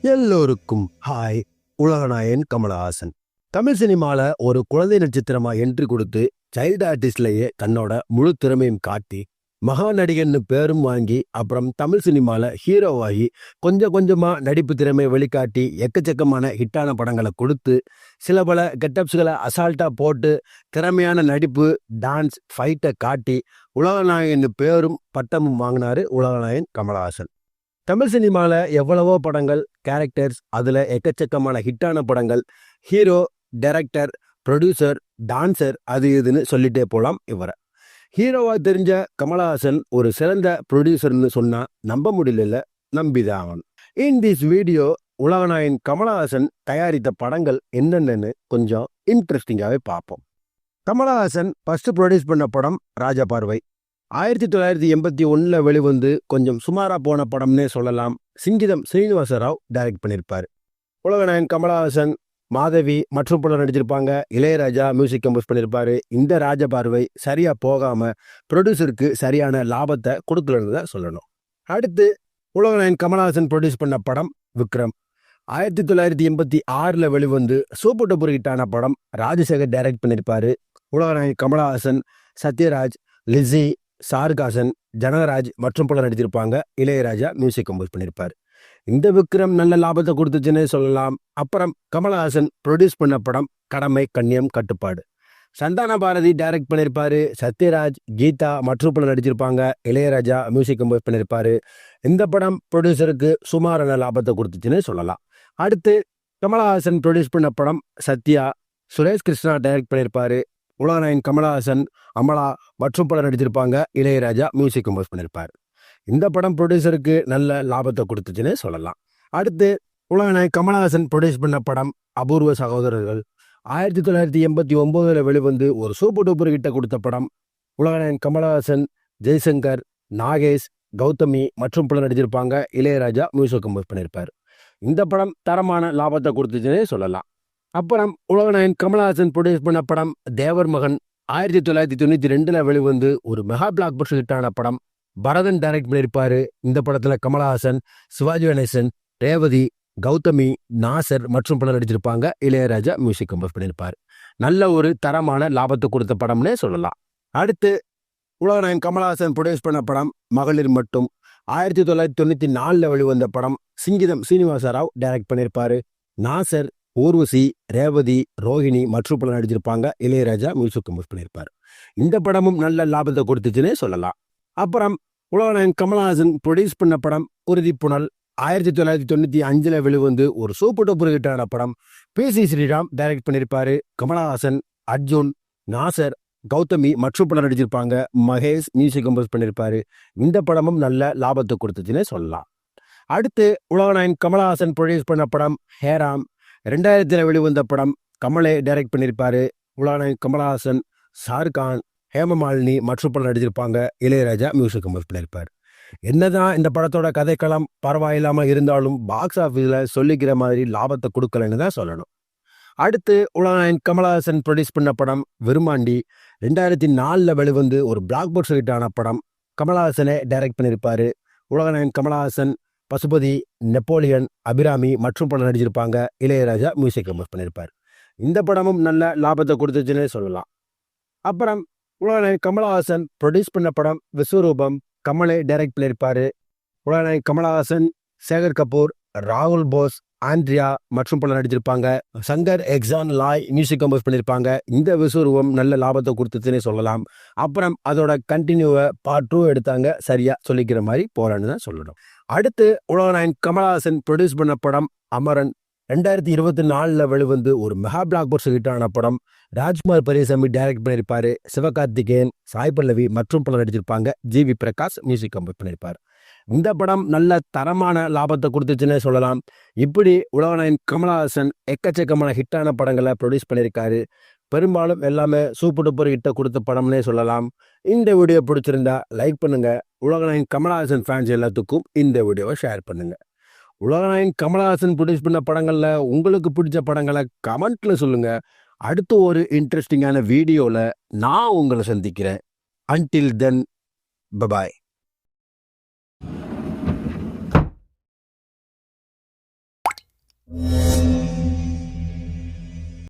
எல்லோருக்கும் ஹாய். உலகநாயகன் கமலஹாசன் தமிழ் சினிமாவில் ஒரு குழந்தை நட்சத்திரமா என்ட்ரி கொடுத்து சைல்டு ஆர்டிஸ்ட்லேயே தன்னோட முழு திறமையும் காட்டி மகா நடிகன்னு பேரும் வாங்கி அப்புறம் தமிழ் சினிமாவில் ஹீரோவாகி கொஞ்சம் கொஞ்சமாக நடிப்பு திறமை வெளிக்காட்டி எக்கச்சக்கமான ஹிட்டான படங்களை கொடுத்து சில பல கெட்டப்ஸ்களை அசால்ட்டாக போட்டு திறமையான நடிப்பு டான்ஸ் ஃபைட்டை காட்டி உலகநாயகன்னு பேரும் பட்டமும் வாங்கினார் உலகநாயகன் கமலஹாசன். தமிழ் சினிமாவில் எவ்வளவோ படங்கள், கேரக்டர்ஸ், அதில் எக்கச்சக்கமான ஹிட்டான படங்கள், ஹீரோ, டைரக்டர், ப்ரொடியூசர், டான்சர், அது இதுன்னு சொல்லிட்டே போகலாம். இவரை ஹீரோவாக தெரிஞ்ச கமலஹாசன் ஒரு சிறந்த ப்ரொடியூசர்னு சொன்னால் நம்ப முடியல, நம்பிதான் ஆகணும். இன் திஸ் வீடியோ உலகநாயகன் கமலஹாசன் தயாரித்த படங்கள் என்னென்னு கொஞ்சம் இன்ட்ரெஸ்டிங்காகவே பார்ப்போம். கமலஹாசன் ஃபர்ஸ்ட் ப்ரொடியூஸ் பண்ண படம் ராஜபார்வை. 1981 வெளிவந்து கொஞ்சம் சுமாராக போன படம்னே சொல்லலாம். சிங்கிதம் ஸ்ரீனிவாச ராவ் டைரக்ட் பண்ணியிருப்பார். உலகநாயகன் கமலஹாசன், மாதவி மற்றும் பலர் நடிச்சிருப்பாங்க. இளையராஜா மியூசிக் கம்போஸ் பண்ணியிருப்பார். இந்த ராஜபார்வை சரியாக போகாமல் ப்ரொடியூசருக்கு சரியான லாபத்தை கொடுக்கலன்னு சொல்லணும். அடுத்து உலகநாயகன் கமலஹாசன் ப்ரொடியூஸ் பண்ண படம் விக்ரம். 1986 வெளிவந்து சூப்பர் டூப்பர் ஹிட்டான படம். ராஜசேகர் டைரக்ட் பண்ணியிருப்பார். உலகநாயகன் கமலஹாசன், சத்யராஜ், லிஸி, ஷாருக்காசன், ஜனகராஜ் மற்றும் பலர் நடித்திருப்பாங்க. இளையராஜா மியூசிக் கம்போஸ் பண்ணியிருப்பார். இந்த விக்ரம் நல்ல லாபத்தை கொடுத்துச்சுன்னு சொல்லலாம். அப்புறம் கமலஹாசன் ப்ரொடியூஸ் பண்ண படம் கடமை, கண்ணியம், கட்டுப்பாடு. சந்தான பாரதி டைரக்ட் பண்ணியிருப்பாரு. சத்யராஜ், கீதா மற்றும் பலர் நடிச்சிருப்பாங்க. இளையராஜா மியூசிக் கம்போஸ் பண்ணியிருப்பாரு. இந்த படம் ப்ரொடியூசருக்கு சுமாரான லாபத்தை கொடுத்துச்சுன்னு சொல்லலாம். அடுத்து கமலஹாசன் ப்ரொடியூஸ் பண்ண படம் சத்யா. சுரேஷ் கிருஷ்ணா டைரக்ட் பண்ணியிருப்பாரு. உலகநாயகன் கமலஹாசன், அமலா மற்றும் பலர் நடித்திருப்பாங்க. இளையராஜா மியூசிக் கம்போஸ் பண்ணியிருப்பார். இந்த படம் ப்ரொடியூசருக்கு நல்ல லாபத்தை கொடுத்துச்சுன்னு சொல்லலாம். அடுத்து உலகநாயகன் கமலஹாசன் ப்ரொடியூஸ் பண்ண படம் அபூர்வ சகோதரர்கள். 1989 வெளிவந்து ஒரு சூப்பர் டூப்பர் ஹிட்டை கொடுத்த படம். உலகநாயகன் கமலஹாசன், ஜெய்சங்கர், நாகேஷ், கௌதமி மற்றும் பலர் நடிச்சிருப்பாங்க. இளையராஜா மியூசிக் கம்போஸ் பண்ணியிருப்பார். இந்த படம் தரமான லாபத்தை கொடுத்துச்சுன்னு சொல்லலாம். அப்புறம் உலகநாயகன் கமலஹாசன் ப்ரொடியூஸ் பண்ண படம் தேவர் மகன். 1992 வெளிவந்து ஒரு மெகா பிளாக் பஸ்டர் ஹிட்டான படம். பரதன் டைரக்ட் பண்ணியிருப்பாரு. இந்த படத்தில் கமலஹாசன், சிவாஜி கணேசன், ரேவதி, கௌதமி, நாசர் மற்றும் பலர் நடிச்சிருப்பாங்க. இளையராஜா மியூசிக் கம்போஸ் பண்ணியிருப்பார். நல்ல ஒரு தரமான லாபத்தை கொடுத்த படம்னே சொல்லலாம். அடுத்து உலகநாயகன் கமலஹாசன் ப்ரொடியூஸ் பண்ண படம் மகளிர் மட்டும். 1994 வெளிவந்த படம். சிங்கிதம் ஸ்ரீனிவாச ராவ் டைரக்ட் பண்ணியிருப்பாரு. நாசர், ஊர்வசி, ரேவதி, ரோஹிணி மற்றும் பலர் நடிச்சிருப்பாங்க. இளையராஜா மியூசிக் கம்போஸ் பண்ணியிருப்பார். இந்த படமும் நல்ல லாபத்தை கொடுத்துச்சுன்னே சொல்லலாம். அப்புறம் உலகநாயகன் கமலஹாசன் ப்ரொடியூஸ் பண்ண படம் உறுதிப்புணல். 1995 வெளிவந்து ஒரு சூப்பர் டூப்பர் ஹிட்டான படம். பி.சி. ஸ்ரீராம் டைரக்ட் பண்ணியிருப்பாரு. கமலஹாசன், அர்ஜுன், நாசர், கௌதமி மற்றும் பலர் நடிச்சிருப்பாங்க. மகேஷ் மியூசிக் கம்போஸ் பண்ணியிருப்பாரு. இந்த படமும் நல்ல லாபத்தை கொடுத்துச்சுன்னே சொல்லலாம். அடுத்து உலகநாயகன் கமலஹாசன் ப்ரொடியூஸ் பண்ண படம் ஹேராம். 2000 வெளிவந்த படம். கமலே டைரக்ட் பண்ணியிருப்பாரு. உலகநாயகன் கமலஹாசன், ஷாருக்கான், ஹேமமாலினி மற்றும் பலர் நடிச்சிருப்பாங்க. இளையராஜா மியூசிக் கம்போஸ் பண்ணியிருப்பார். என்னதான் இந்த படத்தோட கதைக்களம் பரவாயில்லாமல் இருந்தாலும் பாக்ஸ் ஆஃபீஸில் சொல்லிக்கிற மாதிரி லாபத்தை கொடுக்கலன்னு தான் சொல்லணும். அடுத்து உலகநாயகன் கமலஹாசன் ப்ரொடியூஸ் பண்ண படம் விருமாண்டி. 2004 வெளிவந்து ஒரு பிளாக் பஸ்டர் ஹிட்டான படம். கமலஹாசனை டைரக்ட் பண்ணியிருப்பாரு. உலகநாயகன் கமலஹாசன், பசுபதி, நெப்போலியன், அபிராமி மற்றும் பலர் நடிச்சிருப்பாங்க. இளையராஜா மியூசிக் கம்போஸ் பண்ணியிருப்பார். இந்த படமும் நல்ல லாபத்தை கொடுத்துச்சுன்னே சொல்லலாம். அப்புறம் உலகநாயகன் கமலஹாசன் ப்ரொடியூஸ் பண்ண படம் விஸ்வரூபம். கமலை டைரக்ட் பண்ணியிருப்பாரு. உலகநாயகன் கமலஹாசன், சேகர் கபூர், ராகுல் போஸ், ஆண்ட்ரியா மற்றும் பலர் நடிச்சிருப்பாங்க. சங்கர் எக்ஸான் லாய் மியூசிக் கம்போஸ் பண்ணியிருப்பாங்க. இந்த விஸ்வரூபம் நல்ல லாபத்தை கொடுத்துச்சுன்னே சொல்லலாம். அப்புறம் அதோட கண்டினியூவை பார்ட் 2 எடுத்தாங்க. சரியா சொல்லிக்கிற மாதிரி போறான்னு தான் சொல்லணும். அடுத்து உலகநாயகன் கமலஹாசன் ப்ரொடியூஸ் பண்ண படம் அமரன். 2024 வெளிவந்து ஒரு மெகா பிளாக் பஸ்டர் ஹிட்டான படம். ராஜ்குமார் பெரியசாமி டைரக்ட் பண்ணியிருப்பாரு. சிவகார்த்திகேயன், சாய் பல்லவி மற்றும் பலர் நடிச்சிருப்பாங்க. ஜி.வி. பிரகாஷ் மியூசிக் கம்போஸ் பண்ணியிருப்பார். இந்த படம் நல்ல தரமான லாபத்தை கொடுத்துச்சுன்னே சொல்லலாம். இப்படி உலகநாயகன் கமலஹாசன் எக்கச்சக்கமான ஹிட்டான படங்களை ப்ரொடியூஸ் பண்ணியிருக்காரு. பெரும்பாலும் எல்லாமே சூப்பர் டூப்பர் ஹிட்டை கொடுத்த படம்னே சொல்லலாம். இந்த வீடியோ பிடிச்சிருந்தா லைக் பண்ணுங்க. உலகநாயகன் கமலஹாசன் ஃபேன்ஸ் எல்லாத்துக்கும் இந்த வீடியோவை ஷேர் பண்ணுங்க. உலகநாயகன் கமலஹாசன் ப்ரொடியூஸ் பண்ண படங்களில் உங்களுக்கு பிடிச்ச படங்களை கமெண்ட்ல சொல்லுங்க. அடுத்து ஒரு இன்ட்ரெஸ்டிங்கான வீடியோவில் நான் உங்களை சந்திக்கிறேன். Until then, bye bye. you